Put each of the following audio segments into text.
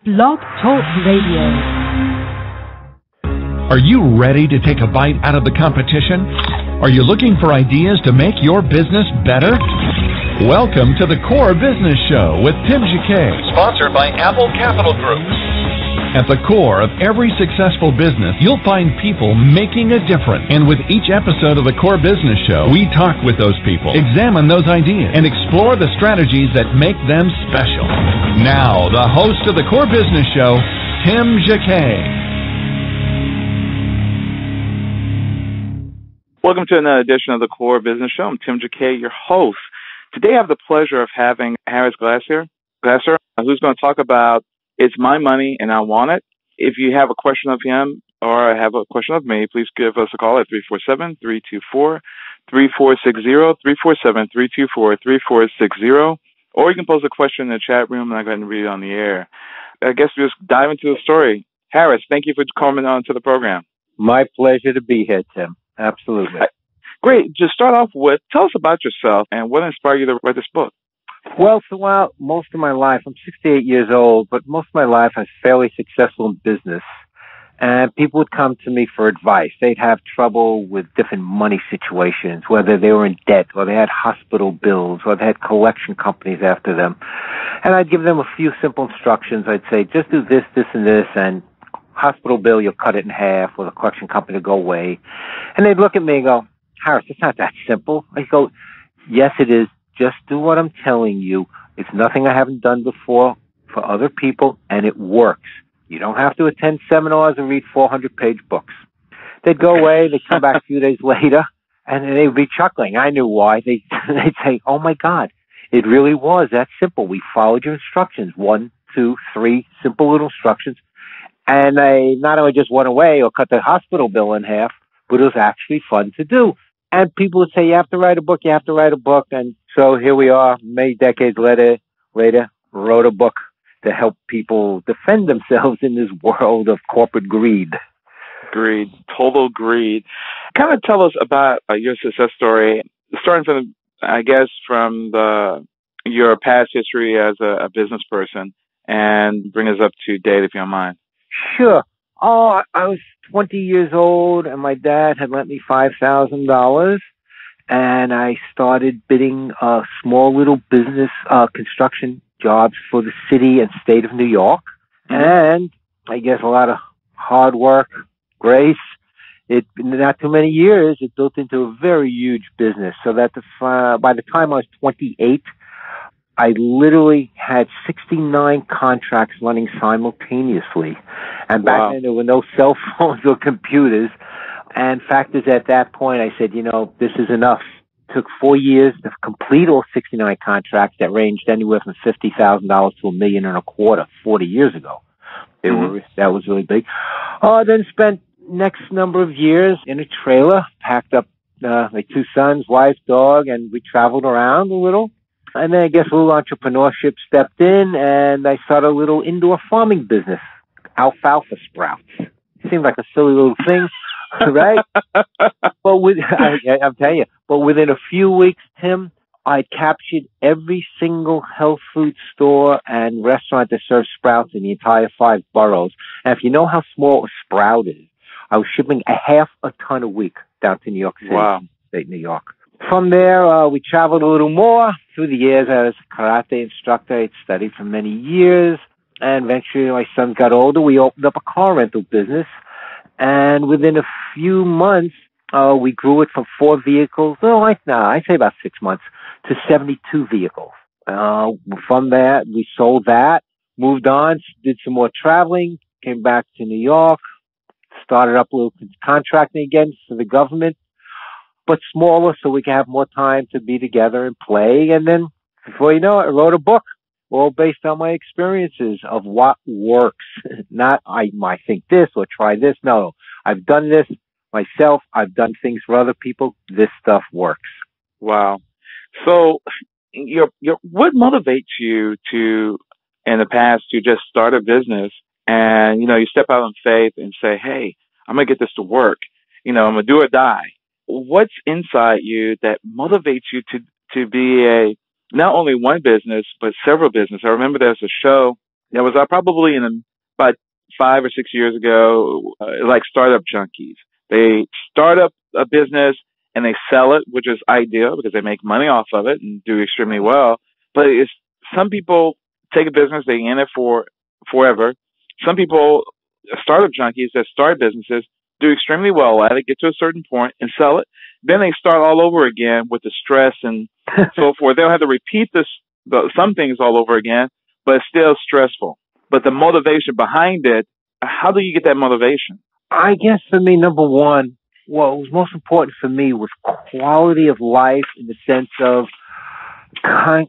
Blog Talk Radio. Are you ready to take a bite out of the competition? Are you looking for ideas to make your business better? Welcome to the Core Business Show with Tim Jacquet, sponsored by Apple Capital Group. At the core of every successful business, you'll find people making a difference. And with each episode of the Core Business Show, we talk with those people, examine those ideas, and explore the strategies that make them special. Now, the host of the Core Business Show, Tim Jacquet. Welcome to another edition of the Core Business Show. I'm Tim Jacquet, your host. Today I have the pleasure of having Harris Glasser, who's going to talk about It's My Money and I Want It. If you have a question of him or have a question of me, please give us a call at 347-324-3460, 347-324-3460, or you can post a question in the chat room and I'll go ahead and read it on the air. I guess we just dive into the story. Harris, thank you for coming on to the program. My pleasure to be here, Tim. Absolutely. Great. Just start off with, tell us about yourself and what inspired you to write this book. Well, throughout most of my life, I'm 68 years old, but most of my life I was fairly successful in business. And people would come to me for advice. They'd have trouble with different money situations, whether they were in debt or they had hospital bills or they had collection companies after them. And I'd give them a few simple instructions. I'd say, just do this, this, and this, and hospital bill, you'll cut it in half, or the collection company will go away. And they'd look at me and go, Harris, it's not that simple. I go, yes, it is. Just do what I'm telling you. It's nothing I haven't done before for other people, and it works. You don't have to attend seminars and read 400-page books. They'd go away. They'd come back a few days later, and they'd be chuckling. I knew why. They'd say, oh, my God, it really was that simple. We followed your instructions, 1, 2, 3 simple little instructions. And they not only just went away or cut the hospital bill in half, but it was actually fun to do. And people would say, you have to write a book, you have to write a book. And so here we are, many decades later, wrote a book to help people defend themselves in this world of corporate greed. Greed, total greed. Kind of tell us about your success story, starting from, I guess, from your past history as a business person, and bring us up to date, if you don't mind. Sure. Oh, I was 20 years old, and my dad had lent me $5,000, and I started bidding small little business construction jobs for the city and state of New York. And I guess a lot of hard work, grace. Not too many years, it built into a very huge business. So that by the time I was 28, I literally had 69 contracts running simultaneously. And back then, there were no cell phones or computers. And fact is, at that point, I said, this is enough. It took 4 years to complete all 69 contracts that ranged anywhere from $50,000 to $1.25 million 40 years ago. That was really big. Then spent next number of years in a trailer, packed up my 2 sons, wife, dog, and we traveled around a little. And then I guess a little entrepreneurship stepped in, and I started a little indoor farming business, alfalfa sprouts. It seemed like a silly little thing, right? I'm telling you, but within a few weeks, Tim, I captured every single health food store and restaurant that serves sprouts in the entire 5 boroughs. And if you know how small a sprout is, I was shipping a half a ton a week down to New York City, state New York. From there, we traveled a little more. Through the years, I was a karate instructor. I'd studied for many years. And eventually, my sons got older. We opened up a car rental business. And within a few months, we grew it from 4 vehicles, I'd say about 6 months, to 72 vehicles. From that, we sold that, moved on, did some more traveling, came back to New York, started up a little contracting again for the government, but smaller so we can have more time to be together and play. And then, before you know it, I wrote a book, all based on my experiences of what works. Not, I might think this or try this. No, I've done this myself. I've done things for other people. This stuff works. Wow. So, what motivates you to, in the past, to just start a business and, you step out on faith and say, hey, I'm going to get this to work. I'm going to do or die. What's inside you that motivates you to be not only one business, but several businesses? I remember there's a show That was probably about 5 or 6 years ago, like Startup Junkies. They start up a business and they sell it, which is ideal because they make money off of it and do extremely well. But it's some people take a business, they in it for forever. Some people, startup junkies that start businesses, do extremely well at it, get to a certain point and sell it. Then they start all over again with the stress and so forth. They'll have to repeat some things all over again, but it's still stressful. But the motivation behind it, how do you get that motivation? I guess for me, number one, what was most important for me was quality of life in the sense of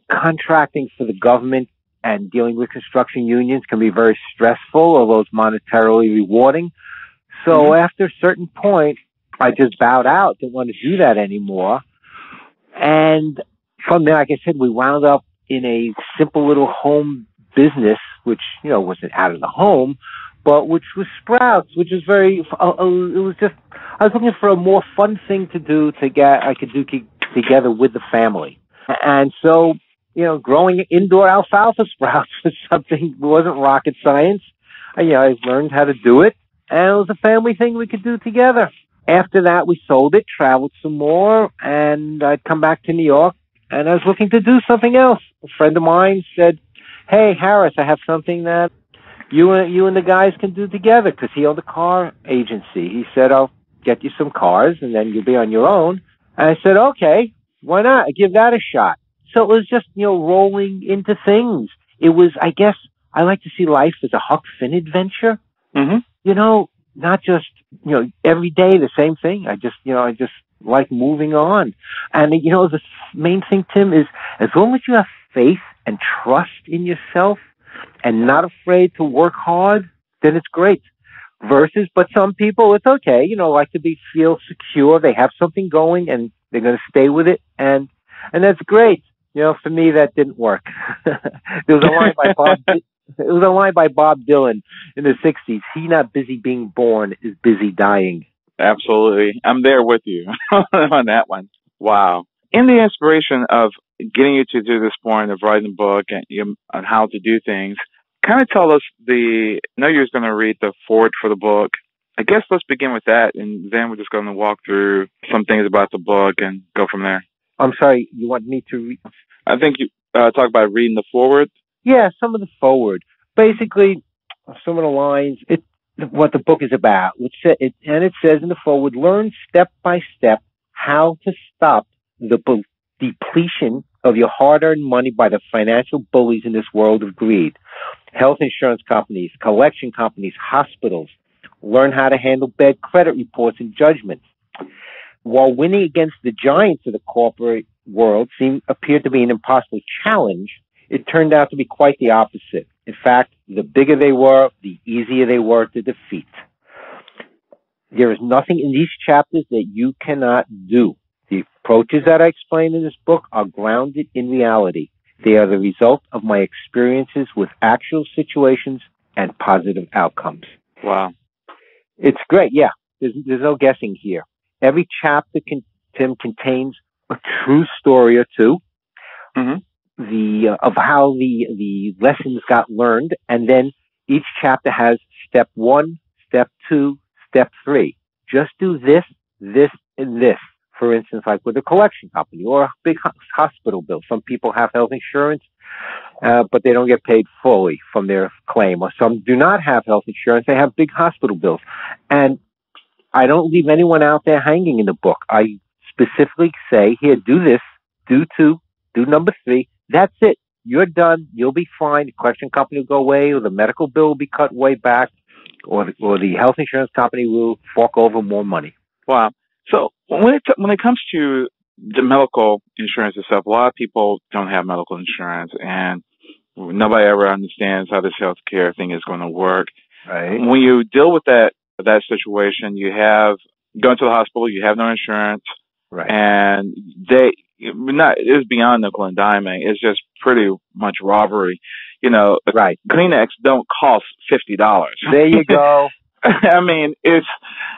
contracting for the government and dealing with construction unions can be very stressful, although it's monetarily rewarding. So after a certain point, I just bowed out, didn't want to do that anymore. And from there, like I said, we wound up in a simple little home business, which, wasn't out of the home, but which was Sprouts, which is it was just, I was looking for a more fun thing to do I could do together with the family. And so, growing indoor alfalfa sprouts was something, it wasn't rocket science. I learned how to do it, and it was a family thing we could do together. After that, we sold it, traveled some more, and I'd come back to New York, and I was looking to do something else. A friend of mine said, "Hey, Harris, I have something that you and the guys can do together," because he owned a car agency. He said, "I'll get you some cars, and then you'll be on your own." And I said, "Okay, why not? I give that a shot." So it was just, rolling into things. It was, I guess, I like to see life as a Huck Finn adventure. Not just, every day the same thing. I just like moving on. And, the main thing, Tim, is as long as you have faith and trust in yourself and not afraid to work hard, then it's great. But some people, it's okay, like to feel secure. They have something going and they're going to stay with it. And that's great. For me, that didn't work. There was a line by Bob Dylan in the 60s. He not busy being born is busy dying. Absolutely. I'm there with you on that one. Wow. In the inspiration of getting you to do this point of writing a book and on how to do things, kind of tell us I know you're going to read the foreword for the book. I guess let's begin with that, and then we're just going to walk through some things about the book and go from there. I'm sorry, you want me to read? I think you talk about reading the foreword. Yeah, some of the foreword. Basically, some of the lines, what the book is about. It says in the foreword, learn step by step how to stop the depletion of your hard-earned money by the financial bullies in this world of greed. Health insurance companies, collection companies, hospitals. Learn how to handle bad credit reports and judgments. While winning against the giants of the corporate world appeared to be an impossible challenge, it turned out to be quite the opposite. In fact, the bigger they were, the easier they were to defeat. There is nothing in these chapters that you cannot do. The approaches that I explain in this book are grounded in reality. They are the result of my experiences with actual situations and positive outcomes. Wow. It's great, yeah. There's no guessing here. Every chapter, Tim, contains a true story or two of how the lessons got learned, and then each chapter has step 1, step 2, step 3. Just do this, this, and this. For instance, like with a collection company or a big hospital bill. Some people have health insurance, but they don't get paid fully from their claim. Or some do not have health insurance. They have big hospital bills. And I don't leave anyone out there hanging in the book. I specifically say, here, do this, do 2, do number 3. That's it. You're done. You'll be fine. The collection company will go away, or the medical bill will be cut way back, or the health insurance company will fork over more money. Wow. So when it comes to the medical insurance itself, a lot of people don't have medical insurance, and nobody ever understands how this healthcare thing is going to work. Right. When you deal with that situation, you have gone to the hospital, you have no insurance, right, and it's beyond nickel and diming. It's just pretty much robbery. Right. Kleenex don't cost $50. There you go. I mean,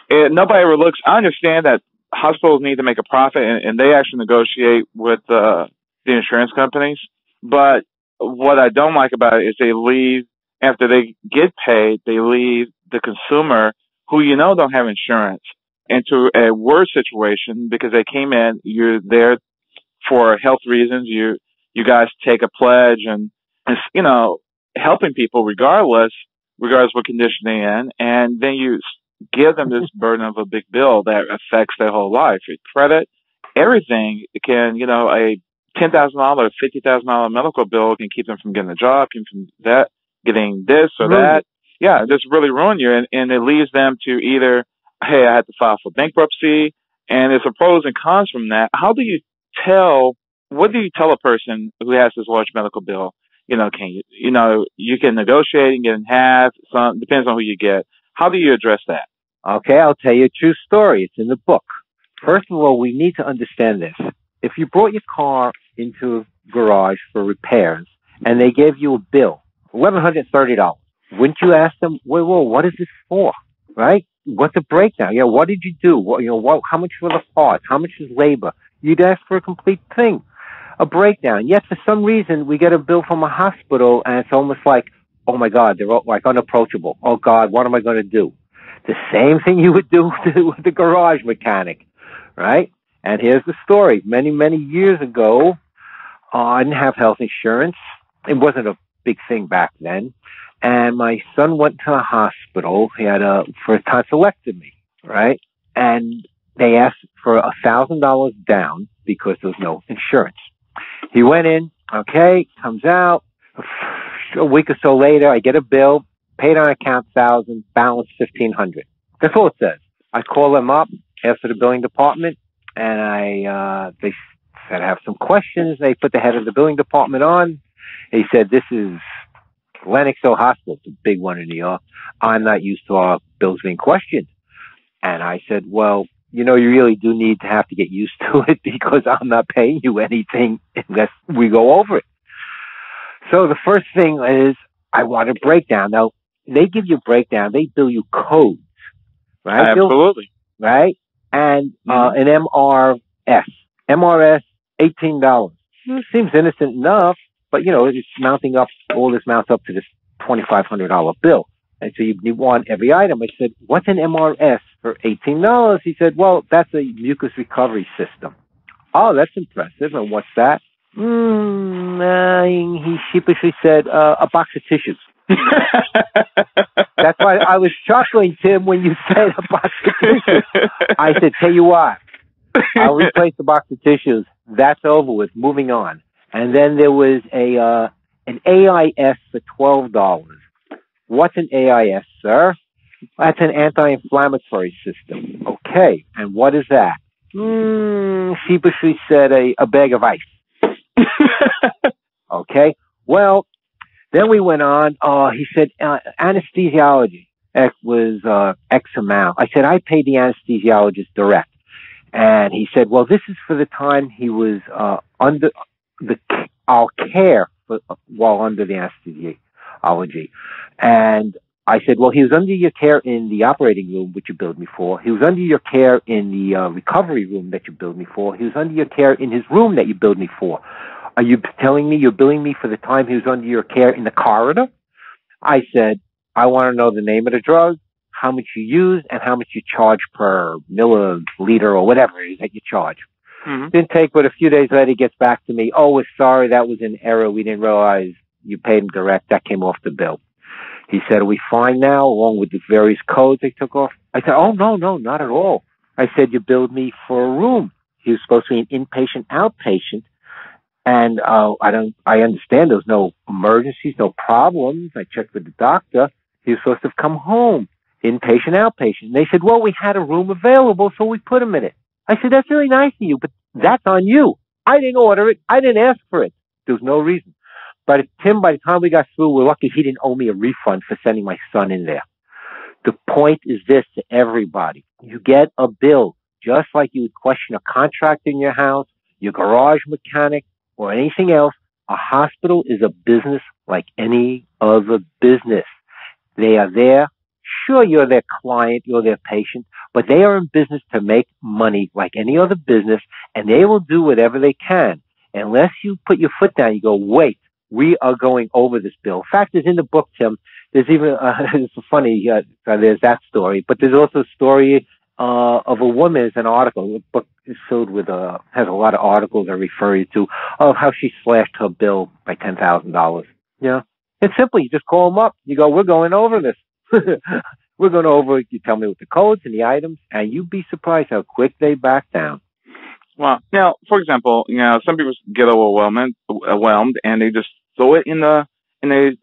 nobody ever looks. I understand that hospitals need to make a profit, and they actually negotiate with the insurance companies. But what I don't like about it is they leave after they get paid, they leave the consumer who don't have insurance into a worse situation because they came in. You're there for health reasons. You guys take a pledge and it's, helping people regardless what condition they're in, and then you give them this burden of a big bill that affects their whole life, your credit, everything. It can, a $10,000, $50,000 medical bill can keep them from getting a job, keep them from that, getting this or that. Yeah, just really ruin you, and it leaves them to either, hey, I had to file for bankruptcy, and there's some pros and cons from that. What do you tell a person who has this large medical bill? You can negotiate and get in half. Some depends on who you get. How do you address that? Okay, I'll tell you a true story. It's in the book. First of all, we need to understand this. If you brought your car into a garage for repairs and they gave you a bill, $1,130, wouldn't you ask them, whoa, what is this for? Right? What's the breakdown? What did you do? How much were the parts? How much is labor? You'd ask for a complete thing, a breakdown. Yet for some reason, we get a bill from a hospital and it's almost like, oh my God, they're like unapproachable. Oh God, what am I going to do? The same thing you would do with the garage mechanic, right? And here's the story. Many, many years ago, I didn't have health insurance. It wasn't a big thing back then. And my son went to the hospital. He had for a tonsillectomy, right? And they asked for $1,000 down because there was no insurance. He went in, okay, comes out. A week or so later, I get a bill, paid on account $1,000, balance $1,500. That's all it says. I call them up, ask for the billing department, and they said I have some questions. They put the head of the billing department on. He said, this is Lenox Hill Hospital, it's a big one in New York. I'm not used to our bills being questioned. And I said, well, you really do need to have to get used to it because I'm not paying you anything unless we go over it. So the first thing is I want a breakdown. Now, they give you a breakdown. They bill you codes, right? Absolutely. Right? And an MRS. MRS, $18. Seems innocent enough, but, it's mounting up. All this mounts up to this $2,500 bill. And so you want every item. I said, what's an MRS for $18? He said, well, that's a mucus recovery system. Oh, that's impressive. And what's that? He sheepishly said, a box of tissues. That's why I was chuckling, Tim, when you said a box of tissues. I said, tell you what, I'll replace the box of tissues. That's over with. Moving on. And then there was an AIS for $12. What's an AIS, sir? That's an anti-inflammatory system. Okay. And what is that? Sheepishly said a bag of ice. Okay. Well, then we went on. He said anesthesiology. It was X amount. I said I paid the anesthesiologist direct, and he said, "Well, this is for the time he was under our care while under the anesthesiology." And I said, "Well, he was under your care in the operating room, which you billed me for. He was under your care in the recovery room that you billed me for. He was under your care in his room that you billed me for. Are you telling me you're billing me for the time he was under your care in the corridor?" I said, "I want to know the name of the drug, how much you use, and how much you charge per milliliter or whatever it is that you charge." Didn't take but a few days later, he gets back to me. "Oh, we're sorry, that was an error. We didn't realize you paid him direct. That came off the bill." He said, "Are we fine now, along with the various codes they took off?" I said, "Oh, no, not at all." I said, "You billed me for a room. He was supposed to be an inpatient, outpatient. And I understand there was no emergencies, no problems. I checked with the doctor. He was supposed to have come home, inpatient, outpatient." And they said, "Well, we had a room available, so we put him in it." I said, "That's really nice of you, but that's on you. I didn't order it. I didn't ask for it. There was no reason." But Tim, by the time we got through, we're lucky he didn't owe me a refund for sending my son in there. The point is this to everybody. You get a bill, just like you would question a contract in your house, your garage mechanic, or anything else. A hospital is a business like any other business. They are there. Sure, you're their client, you're their patient, but they are in business to make money like any other business, and they will do whatever they can. Unless you put your foot down, you go, wait, we are going over this bill. In fact, there's in the book, Tim, there's even, it's funny, there's that story, but there's also a story of a woman, it's an article. The book is filled with, has a lot of articles that refer you to, of how she slashed her bill by $10,000. Yeah. It's simple. You just call them up. You go, we're going over this. We're going over it. You tell me what the codes and the items, and you'd be surprised how quick they back down. Well, now, for example, some people get overwhelmed, and they just throw it in a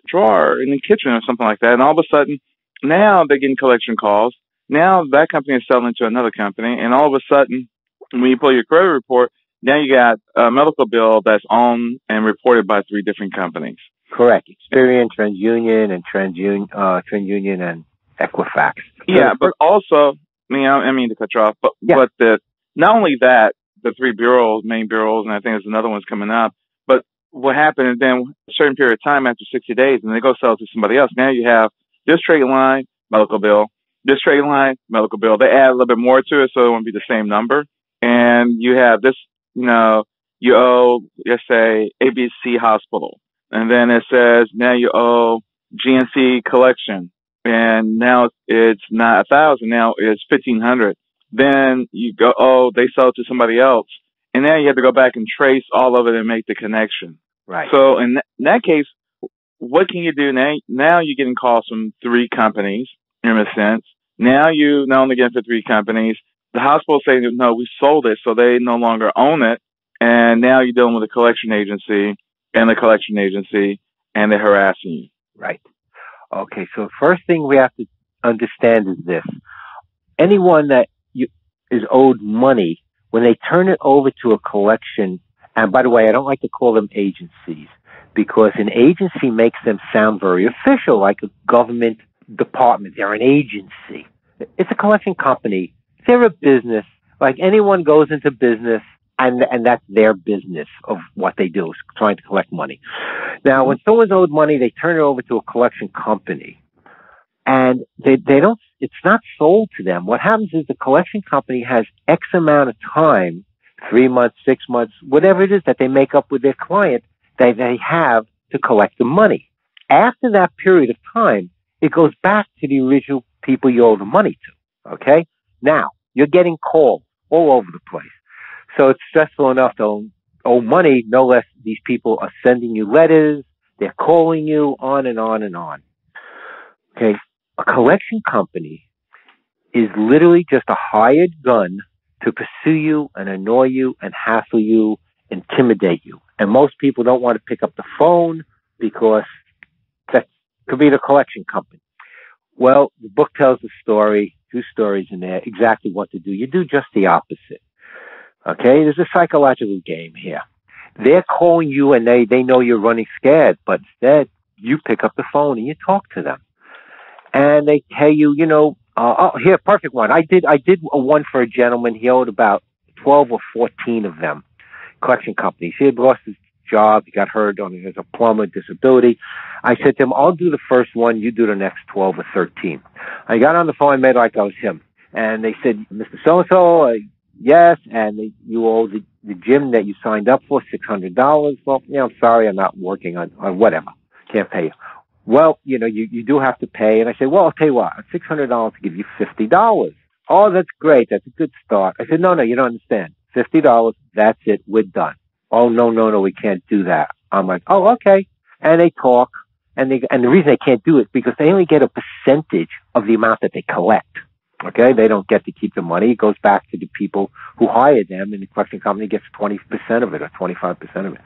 drawer in the kitchen or something like that, and all of a sudden, now they're getting collection calls. Now that company is selling to another company, and all of a sudden, when you pull your credit report, now you got a medical bill that's owned and reported by 3 different companies. Correct. Experian, TransUnion, and TransUnion and Equifax. Yeah, but also, I mean to cut you off, but not only that, the 3 main bureaus, and I think there's another one's coming up. But what happened is then a certain period of time after 60 days, and they go sell it to somebody else. Now you have this trade line, medical bill, this trade line, medical bill. They add a little bit more to it, so it won't be the same number. And you have this, you owe, let's say, ABC Hospital. And then it says now you owe GNC Collection. And now it's not 1,000, now it's 1,500. Then you go, they sell it to somebody else. And now you have to go back and trace all of it and make the connection. Right. So in that case, what can you do now? Now you're getting calls from 3 companies, in a sense. Now you not only get for 3 companies, the hospital saying, no, we sold it, so they no longer own it. And now you're dealing with a collection agency and the collection agency, and they're harassing you. Right. Okay, so the first thing we have to understand is this. Anyone that is owed money, when they turn it over to a collection, and by the way, I don't like to call them agencies, because an agency makes them sound very official, like a government department. They're an agency. It's a collection company. They're a business. Like anyone goes into business, and that's their business of what they do, is trying to collect money. Now, when someone's owed money, they turn it over to a collection company, and they don't. It's not sold to them. What happens is the collection company has X amount of time, 3 months, 6 months, whatever it is that they make up with their client that they have to collect the money. After that period of time, it goes back to the original people you owe the money to. Okay? Now, you're getting calls all over the place. So it's stressful enough to owe money, no less these people are sending you letters, they're calling you, on and on and on. Okay? A collection company is literally just a hired gun to pursue you and annoy you and hassle you, intimidate you. And most people don't want to pick up the phone because that could be the collection company. Well, the book tells the story, 2 stories in there, exactly what to do. You do just the opposite. Okay? There's a psychological game here. They're calling you and they know you're running scared, but instead you pick up the phone and you talk to them. And they tell you, here, perfect one. I did a one for a gentleman. He owed about 12 or 14 of them, collection companies. He had lost his job. He got hurt as a plumber, disability. I said to him, I'll do the first one. You do the next 12 or 13. I got on the phone and made like I was him. And they said, Mr. So-and-so, yes. And you owe the gym that you signed up for $600. Well, I'm sorry. I'm not working on whatever. Can't pay you. Well, you do have to pay. And I said, well, I'll tell you what, $600 to give you $50. Oh, that's great. That's a good start. I said, no, you don't understand. $50, that's it. We're done. Oh, no, we can't do that. I'm like, oh, okay. And they talk. And the reason they can't do it is because they only get a percentage of the amount that they collect. Okay? They don't get to keep the money. It goes back to the people who hired them, and the collection company gets 20% of it or 25% of it.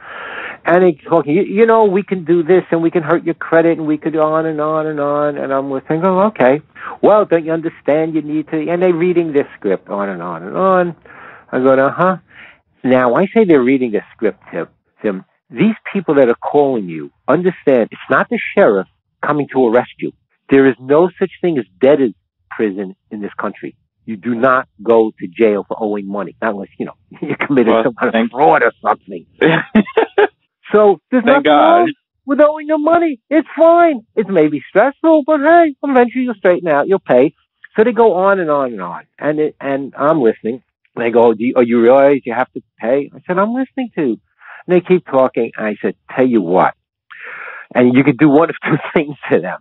And they talking, we can do this, and we can hurt your credit, and we could on and on and on. And I'm thinking, oh, okay. Well, don't you understand? You need to. And they're reading this script on and on and on. I go, uh-huh. Now, I say they're reading the script, Tim. These people that are calling you, understand, it's not the sheriff coming to arrest you. There is no such thing as debtor's prison in this country. You do not go to jail for owing money, not unless, you committed some kind of fraud or something. So there's nothing wrong with owing them money. It's fine. It may be stressful, but hey, eventually you'll straighten out. You'll pay. So they go on and on and on. And I'm listening. They go, you realize you have to pay? I said, I'm listening to. And they keep talking. And I said, tell you what, And you could do one of two things to them.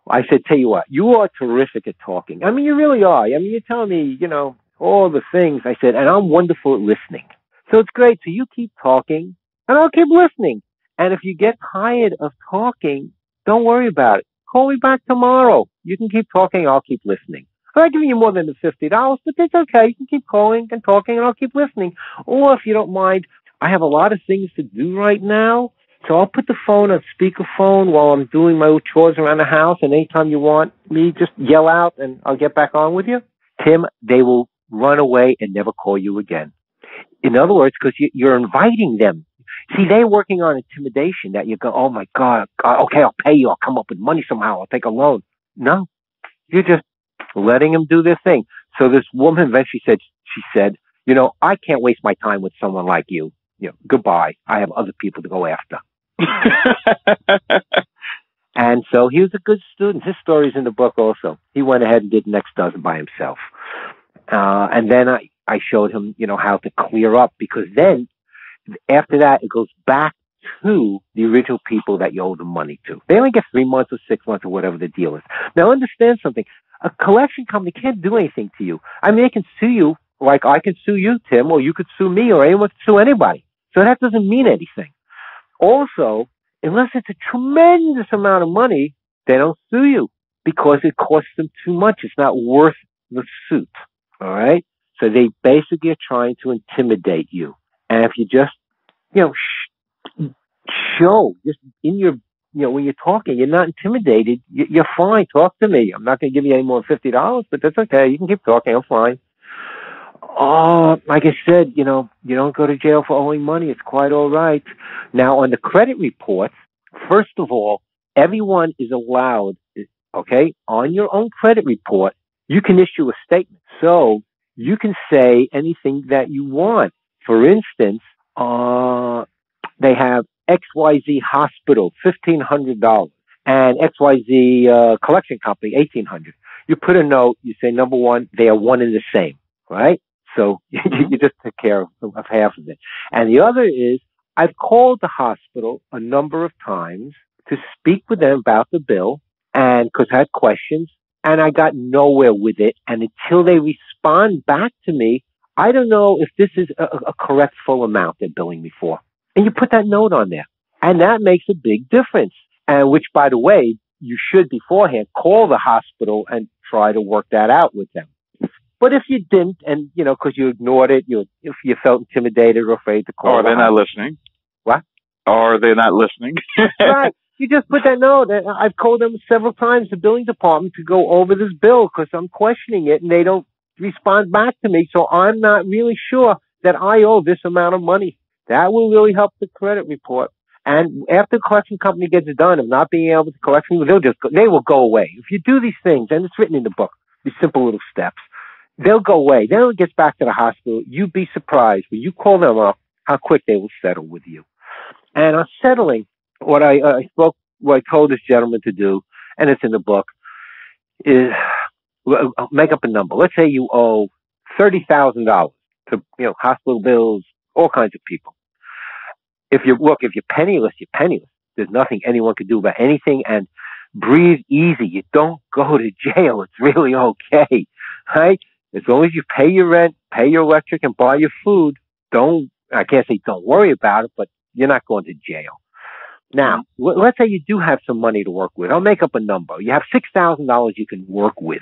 I said, tell you what, you are terrific at talking. I mean, you really are. I mean, you're telling me, all the things. I said, and I'm wonderful at listening. So it's great. So you keep talking, and I'll keep listening. And if you get tired of talking, don't worry about it. Call me back tomorrow. You can keep talking. I'll keep listening. I'm not giving you more than the $50, but that's okay. You can keep calling and talking, and I'll keep listening. Or if you don't mind, I have a lot of things to do right now. So I'll put the phone on speakerphone while I'm doing my chores around the house, and anytime you want me, just yell out, and I'll get back on with you. Tim, they will run away and never call you again. In other words, because you're inviting them. See, they're working on intimidation that you go, oh, my God, okay, I'll pay you. I'll come up with money somehow. I'll take a loan. No, you're just letting them do their thing. So this woman eventually said, I can't waste my time with someone like you. Goodbye. I have other people to go after. And so he was a good student. His story's in the book also. He went ahead and did the next dozen by himself. And then I showed him, how to clear up, because then after that, it goes back to the original people that you owe the money to. They only get 3 months or 6 months or whatever the deal is. Now, understand something. A collection company can't do anything to you. I mean, they can sue you like I can sue you, Tim, or you could sue me, or anyone could sue anybody. So that doesn't mean anything. Also, unless it's a tremendous amount of money, they don't sue you because it costs them too much. It's not worth the suit. All right? So they basically are trying to intimidate you. And if you just, show, just in your, when you're talking, you're not intimidated, you're fine. Talk to me. I'm not going to give you any more than $50, but that's okay. You can keep talking. I'm fine. Like I said, you don't go to jail for owing money. It's quite all right. Now, on the credit reports, first of all, everyone is allowed, okay, on your own credit report, you can issue a statement. So you can say anything that you want. For instance, they have XYZ Hospital, $1,500, and XYZ Collection Company, $1,800. You put a note, you say, number one, they are one and the same, right? So you just take care of half of it. And the other is, I've called the hospital a number of times to speak with them about the bill, and because I had questions, and I got nowhere with it. And until they respond back to me, I don't know if this is a correct full amount they're billing me for. And you put that note on there. And that makes a big difference. And which, by the way, you should beforehand call the hospital and try to work that out with them. But if you didn't, and, because you ignored it, if you felt intimidated or afraid to call. Or they're not listening. What? Or they're not listening. Right. You just put that note. I've called them several times, the billing department, to go over this bill because I'm questioning it, and they don't respond back to me. So I'm not really sure that I owe this amount of money. That will really help the credit report. And after the collection company gets it done of not being able to collect, they will go away. If you do these things, and it's written in the book, these simple little steps, they'll go away. Then it gets back to the hospital. You'd be surprised when you call them up how quick they will settle with you. And on settling, what I told this gentleman to do, and it's in the book, is make up a number. Let's say you owe $30,000 to hospital bills, all kinds of people. If you're penniless, you're penniless. There's nothing anyone can do about anything, and breathe easy. You don't go to jail. It's really okay, right? As long as you pay your rent, pay your electric, and buy your food, I can't say don't worry about it, but you're not going to jail. Now, let's say you do have some money to work with. I'll make up a number. You have $6,000 you can work with.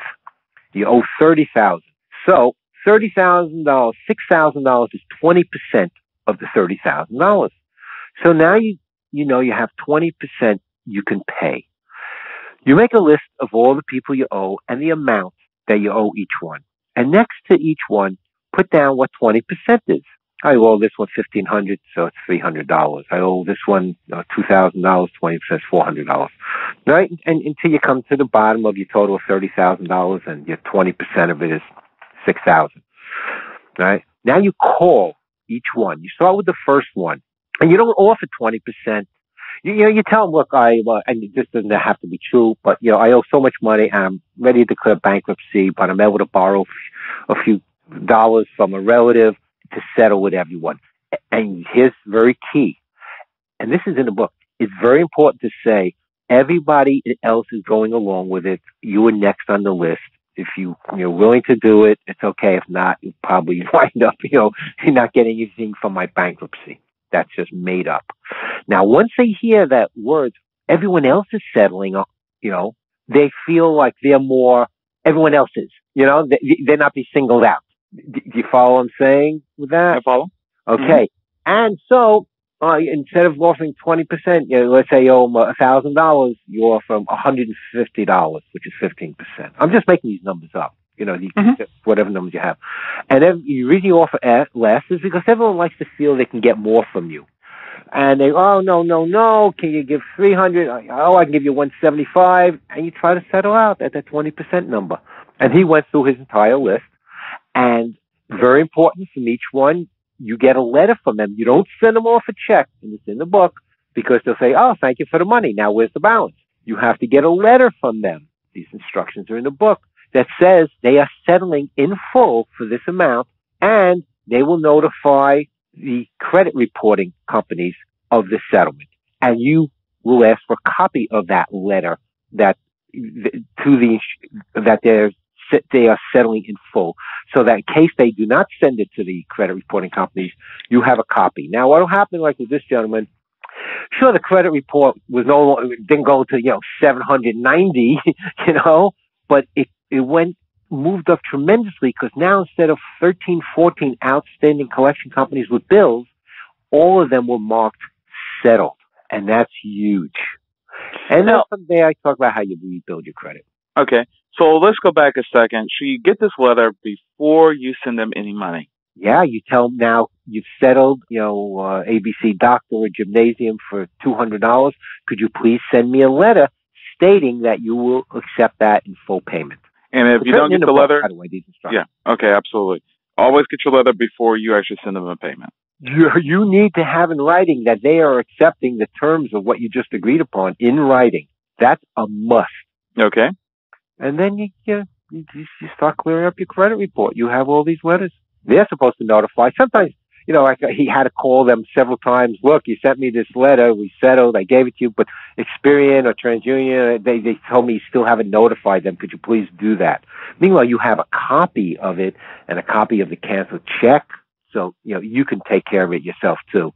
You owe $30,000. So $30,000, $6,000 is 20% of the $30,000. So now you have 20% you can pay. You make a list of all the people you owe and the amount that you owe each one. And next to each one, put down what 20% is. I owe this one $1,500, so it's $300. I owe this one $2,000, 20% is $400. Right? And until you come to the bottom of your total of $30,000 and your 20% of it is $6,000. Right? Now you call each one. You start with the first one, and you don't offer 20%. You tell them, look, and this doesn't have to be true, but I owe so much money, and I'm ready to declare bankruptcy, but I'm able to borrow a few dollars from a relative to settle with everyone. And here's very key, and this is in the book. it's very important to say everybody else is going along with it. You are next on the list. If you're willing to do it, it's okay. If not, you probably wind up, you're not getting anything from my bankruptcy. That's just made up. Now, once they hear that word, everyone else is settling up, they feel like they're more, everyone else is, they're not be singled out. Do you follow what I'm saying with that? I follow. Okay. Mm-hmm. And so, instead of offering 20%, let's say you owe them $1,000, you offer them $150, which is 15%. I'm just making these numbers up, whatever numbers you have. And then the reason you offer less is because everyone likes to feel they can get more from you. And they, no, can you give 300? Oh, I can give you 175. And you try to settle out at that 20% number. And he went through his entire list. And very important from each one, you get a letter from them. You don't send them off a check, and it's in the book, because they'll say, oh, thank you for the money. Now, where's the balance? You have to get a letter from them. These instructions are in the book that says they are settling in full for this amount, and they will notify the credit reporting companies of the settlement. And you will ask for a copy of that letter that they are settling in full, so that in case they do not send it to the credit reporting companies, you have a copy. Now, what will happen, like with this gentleman, sure, the credit report was didn't go to 790, but it moved up tremendously, because now instead of 13, 14 outstanding collection companies with bills, all of them were marked settled, and that's huge. And now from there, I talk about how you rebuild your credit. Okay. So let's go back a second. Should you get this letter before you send them any money? Yeah, you tell them now you've settled, ABC Doctor or Gymnasium for $200. Could you please send me a letter stating that you will accept that in full payment? And if you don't get the letter, by the way, these yeah, okay, absolutely. Always get your letter before you actually send them a payment. You need to have in writing that they are accepting the terms of what you just agreed upon in writing. That's a must. Okay. And then you start clearing up your credit report. You have all these letters. They're supposed to notify. Sometimes, like he had to call them several times. Look, you sent me this letter. We settled. I gave it to you. But Experian or TransUnion, they told me you still haven't notified them. Could you please do that? Meanwhile, you have a copy of it and a copy of the canceled check. So, you can take care of it yourself, too.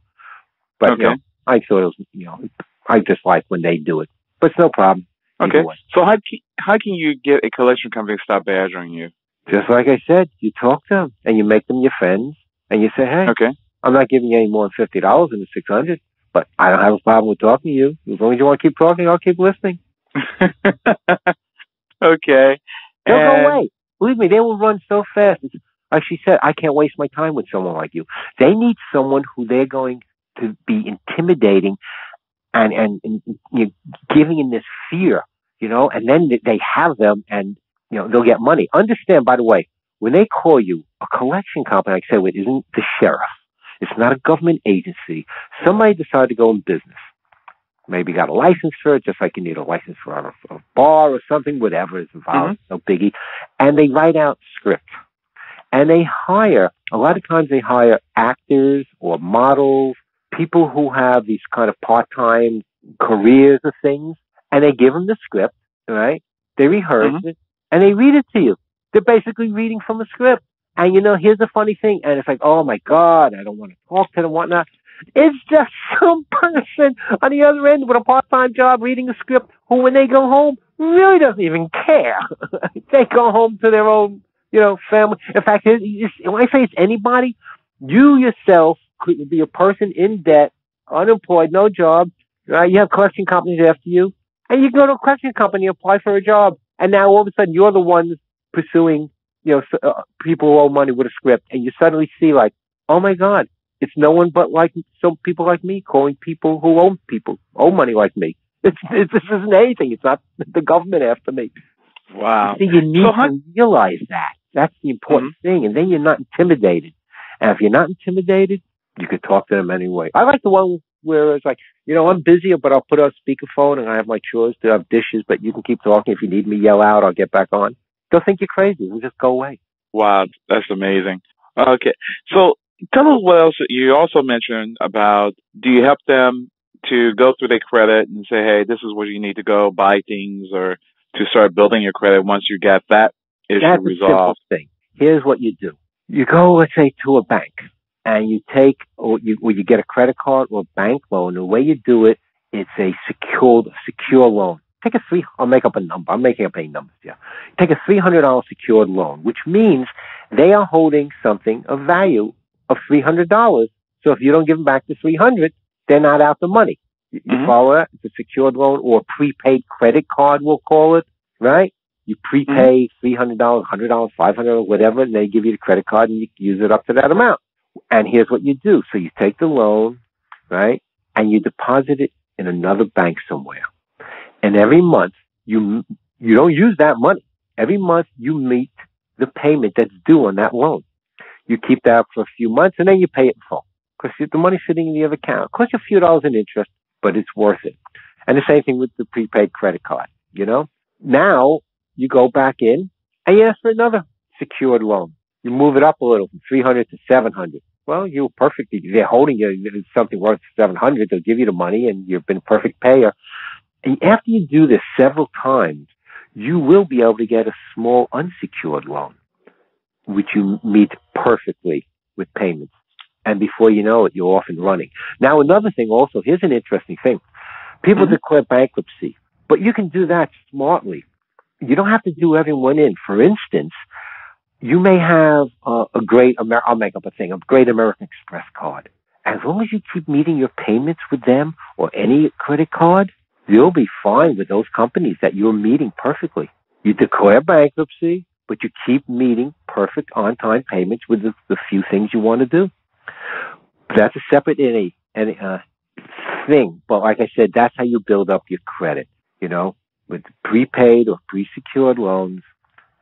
But, okay. I thought it was, I just like when they do it. But it's no problem. Okay. So how can you get a collection company to stop badgering you? Just like I said, you talk to them and you make them your friends, and you say, hey, okay, I'm not giving you any more than $50 in the $600, but I don't have a problem with talking to you. As long as you want to keep talking, I'll keep listening. Okay. They'll go away. Believe me, they will run so fast. Like she said, I can't waste my time with someone like you. They need someone who they're going to be intimidating and giving in this fear, and then they have them, and they'll get money. Understand, by the way, when they call you a collection company, like I said, it isn't the sheriff. It's not a government agency. Somebody decided to go in business. Maybe got a license for it, just like you need a license for a bar or something, whatever is involved, no biggie. And they write out scripts. And they hire, a lot of times they hire actors or models, people who have these kind of part-time careers or things, and they give them the script, right? They rehearse it, and they read it to you. They're basically reading from a script. And, here's the funny thing, and it's like, oh, my God, I don't want to talk to them, whatnot. It's just some person on the other end with a part-time job reading a script who, when they go home, really doesn't even care. They go home to their own, family. In fact, when I say it's anybody, you yourself could be a person in debt, unemployed, no job, right? You have collection companies after you, and you go to a collection company, apply for a job, and now all of a sudden you're the ones pursuing, people who owe money with a script, and you suddenly see like, oh my God, it's no one but some people like me calling people who owe money like me. This isn't anything. It's not the government after me. Wow. See, you need to realize that. That's the important thing, and then you're not intimidated. And if you're not intimidated, you could talk to them anyway. I like the one where it's like, I'm busy, but I'll put on speakerphone and I have my chores to have dishes, but you can keep talking. If you need me, yell out, I'll get back on. They'll think you're crazy. They'll just go away. Wow, that's amazing. Okay. So tell us what else you also mentioned about, do you help them to go through their credit and say, hey, this is where you need to go buy things or to start building your credit once you get that issue resolved? That's a simple thing. Here's what you do. You go, let's say, to a bank, and you take, or you get a credit card or a bank loan. The way you do it, it's a secure loan. Take I'll make up a number. I'm making up any numbers here. Take a $300 secured loan, which means they are holding something of value of $300. So if you don't give them back the $300, they're not out the money. You follow that? It's a secured loan or a prepaid credit card, we'll call it, right? You prepay $300, $100, $500, whatever, and they give you the credit card and you use it up to that amount. And here's what you do. So you take the loan, right, and you deposit it in another bank somewhere. And every month, you don't use that money. Every month, you meet the payment that's due on that loan. You keep that up for a few months, and then you pay it in full. Because the money's sitting in the other account. It costs you a few dollars in interest, but it's worth it. And the same thing with the prepaid credit card, you know? Now, you go back in, and you ask for another secured loan. You move it up a little from $300 to $700. Well, you're perfectly, they're holding you something worth $700. They'll give you the money, and you've been a perfect payer. And after you do this several times, you will be able to get a small unsecured loan, which you meet perfectly with payments. And before you know it, you're off and running. Now, another thing also, here's an interesting thing. People declare bankruptcy, but you can do that smartly. You don't have to do everyone in. For instance, you may have a great American Express card. As long as you keep meeting your payments with them or any credit card, you'll be fine with those companies that you're meeting perfectly. You declare bankruptcy, but you keep meeting perfect on-time payments with the few things you want to do. That's a separate thing. But like I said, that's how you build up your credit, you know, with prepaid or pre-secured loans.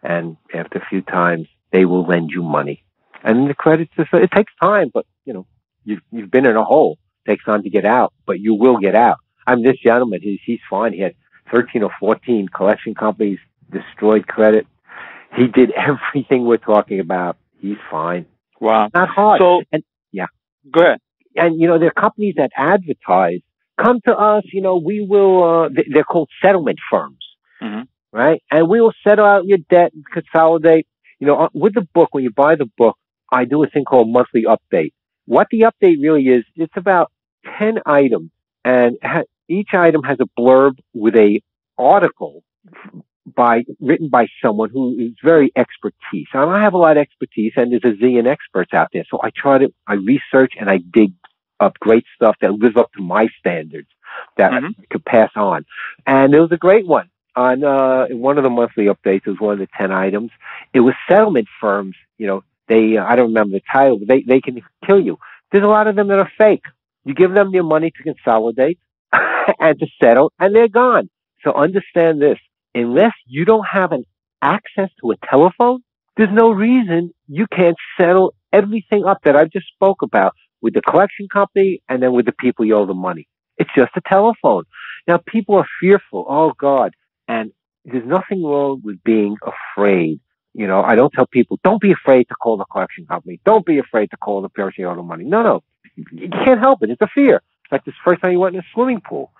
And after a few times, they will lend you money. And the credit, it takes time, but, you know, you've been in a hole. It takes time to get out, but you will get out. This gentleman, he's fine. He had 13 or 14 collection companies, destroyed credit. He did everything we're talking about. He's fine. Wow. It's not hard. So, yeah. Go ahead. And, you know, there are companies that advertise, come to us, you know, we will, they're called settlement firms, right? And we will settle out your debt and consolidate. You know, with the book, when you buy the book, I do a thing called monthly update. What the update really is, it's about 10 items, and each item has a blurb with a article written by someone who is very expertise. And I have a lot of expertise, and there's a zillion experts out there. So I research and I dig up great stuff that lives up to my standards that I could pass on. And there was a great one on one of the monthly updates. It was one of the 10 items. It was settlement firms. You know, I don't remember the title, but they can kill you. There's a lot of them that are fake. You give them your money to consolidate and to settle, and they're gone. So understand this. Unless you don't have an access to a telephone, there's no reason you can't settle everything up that I just spoke about with the collection company and then with the people you owe the money. It's just a telephone. Now, people are fearful. Oh, God. And there's nothing wrong with being afraid. You know, I don't tell people, don't be afraid to call the collection company. Don't be afraid to call the person you owe the money. No. You can't help it. It's a fear. It's like this first time you went in a swimming pool.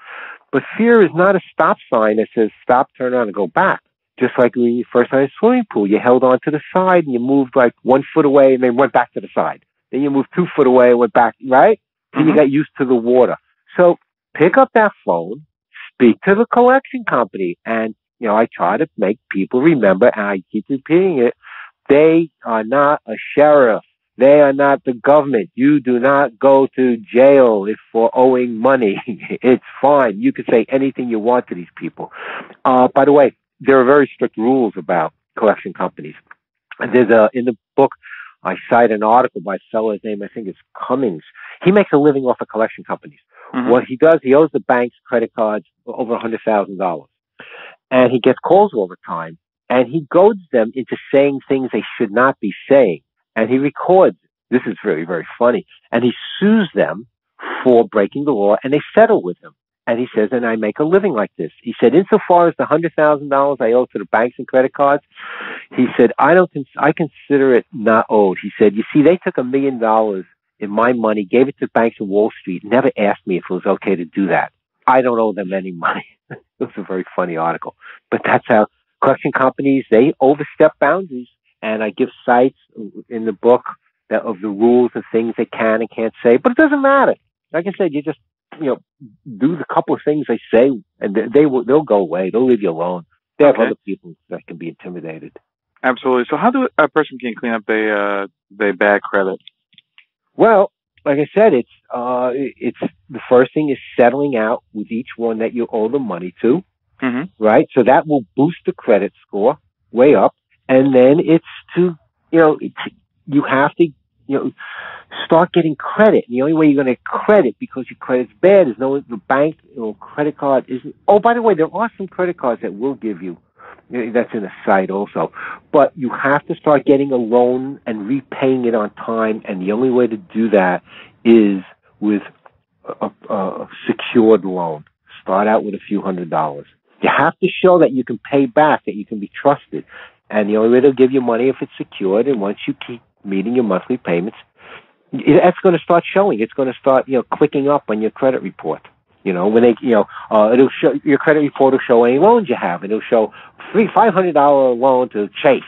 But fear is not a stop sign that says stop, turn around, and go back. Just like when you first had a swimming pool, you held on to the side and you moved like 1 foot away and then went back to the side. Then you moved 2 foot away and went back, right? Then you got used to the water. So pick up that phone, speak to the collection company. And, you know, I try to make people remember, and I keep repeating it, they are not a sheriff. They are not the government. You do not go to jail for owing money. It's fine. You can say anything you want to these people. By the way, there are very strict rules about collection companies. And there's in the book, I cite an article by a fellow, his name I think is Cummings. He makes a living off of collection companies. What he does, he owes the banks credit cards over $100,000. And he gets calls all the time. And he goads them into saying things they should not be saying. And he records. This is very, very funny. And he sues them for breaking the law, and they settle with him. And he says, and I make a living like this. He said, insofar as the $100,000 I owe to the banks and credit cards, he said, I consider it not owed. He said, you see, they took $1 million my money, gave it to banks in Wall Street, never asked me if it was okay to do that. I don't owe them any money. It was a very funny article. But that's how collection companies, they overstep boundaries. And I give cites in the book that of the rules and things they can and can't say. But it doesn't matter. Like I said, you just, do the couple of things they say, and they'll go away. They'll leave you alone. They have other people that can be intimidated. Absolutely. So how do a person can clean up their bad credit? Well, like I said, it's the first thing is settling out with each one that you owe the money to, right? So that will boost the credit score way up, and then it's to you have to start getting credit. And the only way you're going to get credit because your credit's bad is no the bank or credit card isn't. Oh, by the way, there are some credit cards that will give you. That's in a site also. But you have to start getting a loan and repaying it on time. And the only way to do that is with a secured loan. Start out with a few $100s. You have to show that you can pay back, that you can be trusted. And the only way they'll give you money if it's secured. And once you keep meeting your monthly payments, that's going to start showing. It's going to start, clicking up on your credit report. When they, it'll show your credit report will show any loans you have, and it'll show $500 loan to Chase.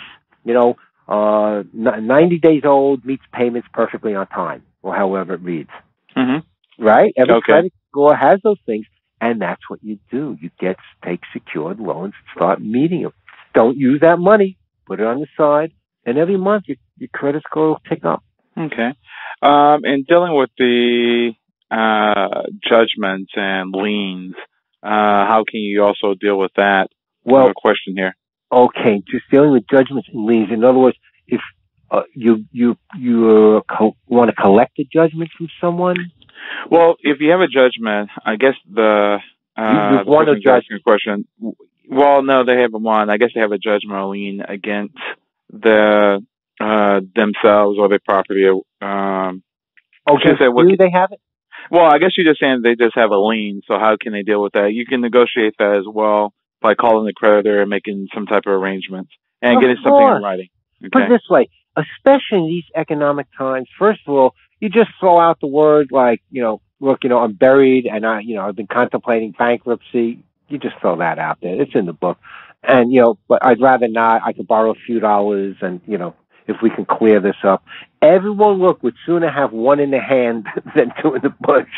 90 days old, meets payments perfectly on time, or however it reads. Right? Every credit score has those things, and that's what you do. You take secured loans, and start meeting them. Don't use that money. Put it on the side, and every month your credit score will tick up. Okay. In dealing with the judgments and liens, how can you also deal with that? Well, I have a question here. Okay, just dealing with judgments and liens. In other words, if you want to collect a judgment from someone. Well, if you have a judgment, I guess the person's asking a question. Well, no, they haven't won. I guess they have a judgment or lien against themselves or their property. Do they have it? Well, I guess you're just saying they just have a lien. So how can they deal with that? You can negotiate that as well by calling the creditor and making some type of arrangements and getting something in writing. Okay? Put it this way, especially in these economic times. First of all, you just throw out the word like, look, I'm buried and I've been contemplating bankruptcy. You just throw that out there. It's in the book. And, but I'd rather not. I could borrow a few dollars and, if we can clear this up. Everyone, would sooner have one in the hand than two in the bush.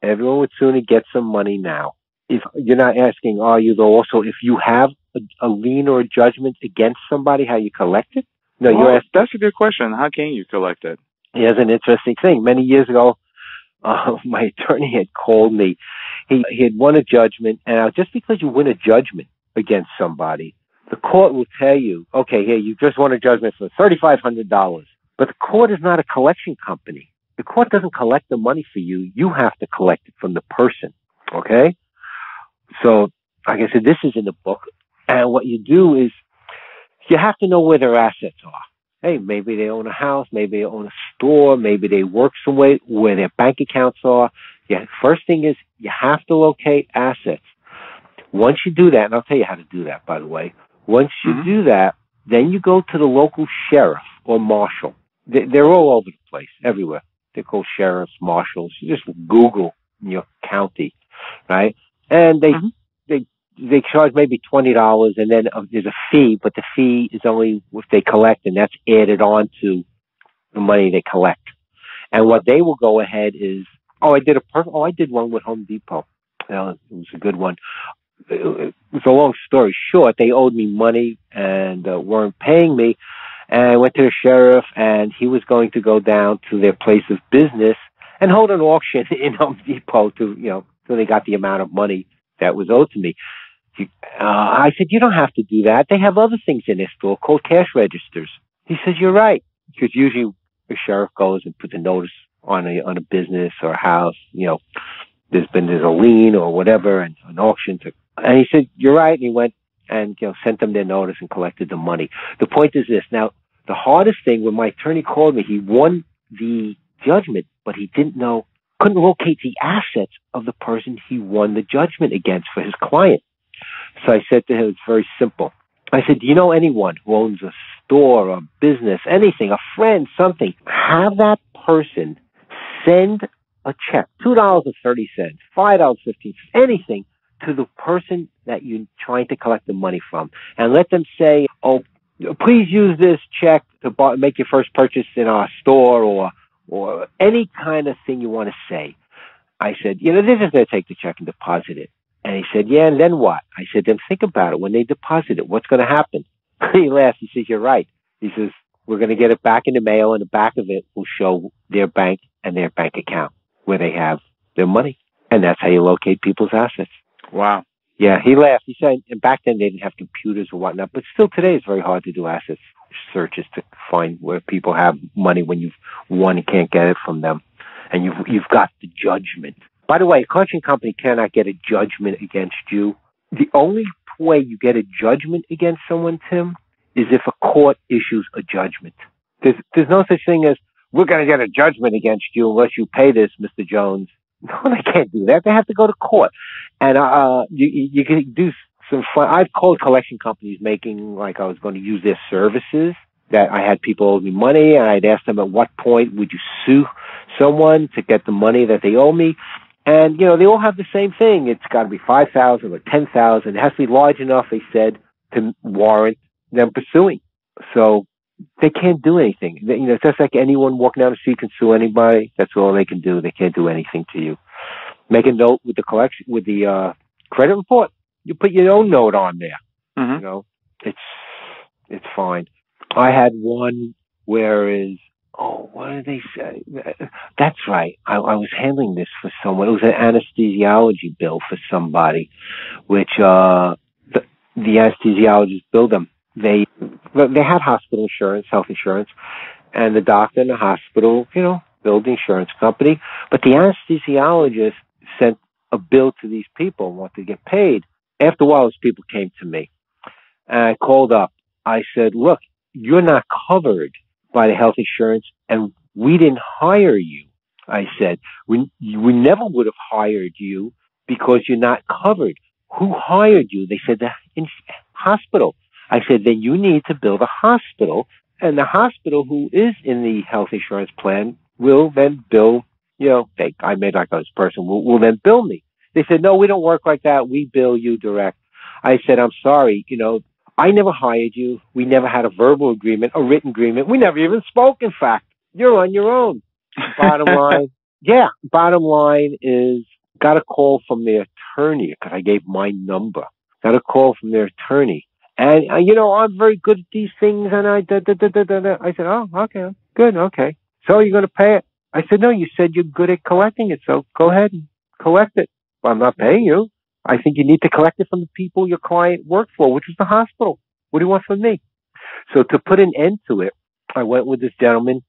Everyone would sooner get some money now. If you're not asking, are you though? Also, if you have a lien or a judgment against somebody, how you collect it? No, you're asking. That's a good question. How can you collect it? Here's an interesting thing. Many years ago, my attorney had called me. He had won a judgment, and just because you win a judgment against somebody, the court will tell you, okay, here, you just won a judgment for $3,500. But the court is not a collection company. The court doesn't collect the money for you. You have to collect it from the person, okay? So, like I said, this is in the book. And what you do is you have to know where their assets are. Hey, maybe they own a house, maybe they own a store, maybe they work somewhere, where their bank accounts are. Yeah, first thing is you have to locate assets. Once you do that, and I'll tell you how to do that, by the way. Once you do that, then you go to the local sheriff or marshal. They're all over the place, everywhere. They're called sheriffs, marshals. You just Google your county, right? And they charge maybe $20, and then there's a fee, but the fee is only if they collect, and that's added on to the money they collect. And what they will go ahead is, I did one with Home Depot. It was a good one. It's a long story short. They owed me money and weren't paying me. And I went to the sheriff, and he was going to go down to their place of business and hold an auction in Home Depot till they got the amount of money that was owed to me. I said, you don't have to do that. They have other things in their store called cash registers. He says, you're right. Because usually the sheriff goes and puts a notice on a business or a house, there's a lien or whatever, and an auction. And he said, you're right. And he went and sent them their notice and collected the money. The point is this. Now, the hardest thing, when my attorney called me, he won the judgment, but he couldn't locate the assets of the person he won the judgment against for his client. So I said to him, it's very simple. I said, do you know anyone who owns a store, a business, anything, a friend, something, have that person send a check, $2.30, $5.15, anything, to the person that you're trying to collect the money from, and let them say, "Oh, please use this check to make your first purchase in our store," or any kind of thing you want to say. I said, they're just going to take the check and deposit it. And he said, "Yeah, and then what?" I said, "Then think about it. When they deposit it, what's going to happen?" He laughed. He says, "You're right." He says, "We're going to get it back in the mail, and the back of it will show their bank and their bank account where they have their money. And that's how you locate people's assets." Wow. Yeah, he laughed. He said, and back then they didn't have computers or whatnot, but still today it's very hard to do asset searches to find where people have money when you've won and can't get it from them. And you've got the judgment. By the way, a collection company cannot get a judgment against you. The only way you get a judgment against someone, Tim, is if a court issues a judgment. There's no such thing as, "We're going to get a judgment against you unless you pay this, Mr. Jones." No, they can't do that. They have to go to court. And you can do some fun. I've called collection companies making like I was going to use their services, that I had people owe me money, and I'd ask them, at what point would you sue someone to get the money that they owe me? And, they all have the same thing. It's got to be $5,000 or $10,000. It has to be large enough, they said, to warrant them pursuing. So they can't do anything. It's just like anyone walking down the street can sue anybody. That's all they can do. They can't do anything to you. Make a note with the credit report. You put your own note on there. Mm-hmm. It's fine. I had one what did they say? That's right. I was handling this for someone. It was an anesthesiology bill for somebody, which the anesthesiologist billed them. They had hospital insurance, health insurance, and the doctor in the hospital, billed the insurance company. But the anesthesiologist sent a bill to these people and wanted to get paid. After a while, those people came to me. And I called up. I said, "Look, you're not covered by the health insurance, and we didn't hire you." I said, we never would have hired you because you're not covered. Who hired you? They said, "The hospital." I said, "Then you need to bill the hospital, and the hospital who is in the health insurance plan will then bill, I made like this person, will then bill me." They said, "No, we don't work like that. We bill you direct." I said, "I'm sorry, I never hired you. We never had a verbal agreement, a written agreement. We never even spoke, in fact. You're on your own." Bottom line is, got a call from their attorney, because I gave my number. Got a call from their attorney. And, I'm very good at these things. And I said, "Oh, okay, good, okay. So you're going to pay it?" I said, "No, you said you're good at collecting it, so go ahead and collect it." "Well, I'm not paying you. I think you need to collect it from the people your client worked for, which is the hospital. What do you want from me?" So to put an end to it, I went with this gentleman,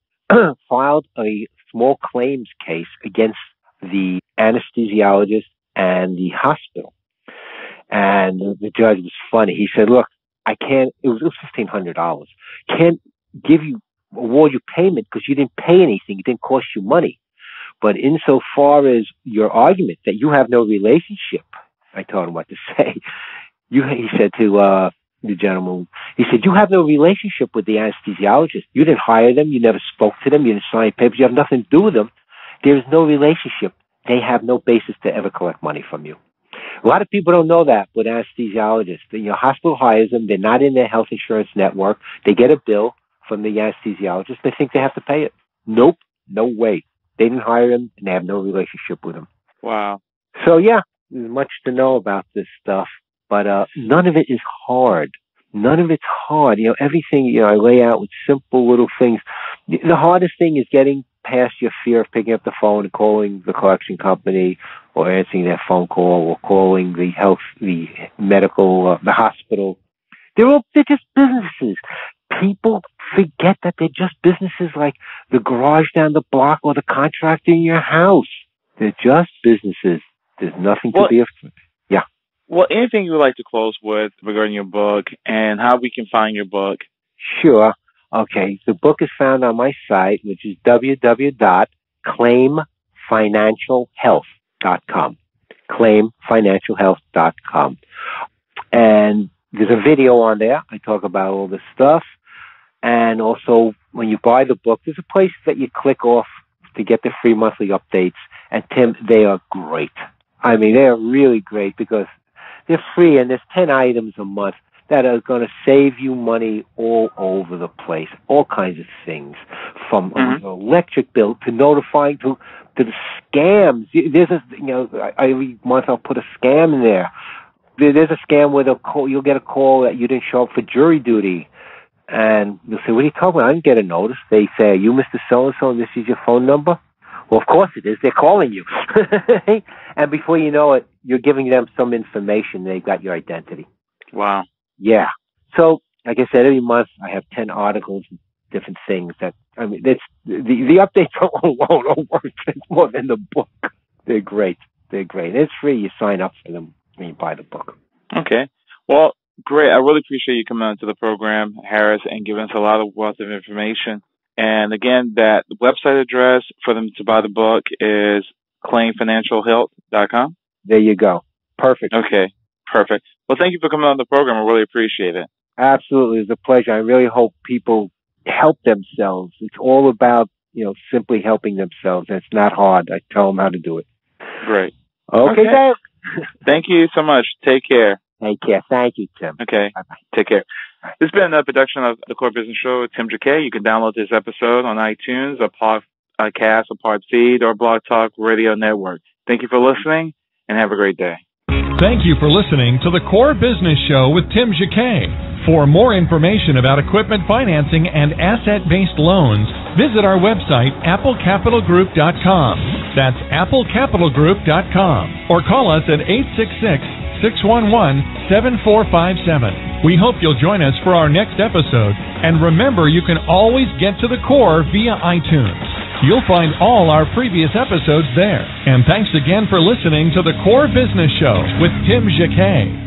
filed a small claims case against the anesthesiologist and the hospital. And the judge was funny. He said, "Look, I can't," it was $1,500. "Can't award you payment because you didn't pay anything. It didn't cost you money. But insofar as your argument that you have no relationship," I told him what to say. He said to the gentleman, he said, "You have no relationship with the anesthesiologist. You didn't hire them. You never spoke to them. You didn't sign papers. You have nothing to do with them. There is no relationship. They have no basis to ever collect money from you." A lot of people don't know that with anesthesiologists. The hospital hires them. They're not in their health insurance network. They get a bill from the anesthesiologist. They think they have to pay it. Nope. No way. They didn't hire them, and they have no relationship with them. Wow. So, yeah, there's much to know about this stuff. But none of it is hard. None of it's hard. Everything, I lay out with simple little things. The hardest thing is getting past your fear of picking up the phone and calling the collection company, or answering their phone call, or calling the medical, the hospital. They're just businesses. People forget that they're just businesses, like the garage down the block or the contractor in your house. They're just businesses. There's nothing to be afraid. Yeah. Well, anything you would like to close with regarding your book and how we can find your book? Sure. Okay. The book is found on my site, which is www.claimfinancialhealth.com. Claimfinancialhealth.com. And there's a video on there. I talk about all this stuff. And also, when you buy the book, there's a place that you click off to get the free monthly updates. And Tim, they are great. I mean, they are really great because they're free, and there's 10 items a month that are going to save you money all over the place. All kinds of things, from electric bill to notifying to the scams. There's every month I'll put a scam in there. There's a scam where you'll get a call that you didn't show up for jury duty. And you'll say, what are you talking about? I didn't get a notice. They say, are you Mr. So-and-so and this is your phone number? Well, of course it is. They're calling you. And before you know it, you're giving them some information. They've got your identity. Wow. Yeah. So, like I said, every month I have 10 articles, different things that, I mean, it's, the updates alone are worth more than the book. They're great. They're great. It's free. You sign up for them when you buy the book. Okay. Well, great. I really appreciate you coming on to the program, Harris, and giving us a lot of wealth of information. And again, that website address for them to buy the book is claimfinancialhealth.com. There you go. Perfect. Okay. Perfect. Well, thank you for coming on the program. I really appreciate it. Absolutely. It's a pleasure. I really hope people help themselves. It's all about, simply helping themselves. It's not hard. I tell them how to do it. Great. Okay, Dave. Thank you so much. Take care. Take care. Thank you, Tim. Okay. Bye-bye. Take care. This has been a production of the Core Business Show with Tim Jacquet. You can download this episode on iTunes, a podcast, a pod feed, or Blog Talk Radio Network. Thank you for listening, and have a great day. Thank you for listening to the Core Business Show with Tim Jacquet. For more information about equipment financing and asset-based loans, visit our website, applecapitalgroup.com. That's applecapitalgroup.com. Or call us at 866-611-7457. We hope you'll join us for our next episode. And remember, you can always get to the core via iTunes. You'll find all our previous episodes there. And thanks again for listening to the Core Business Show with Tim Jacquet.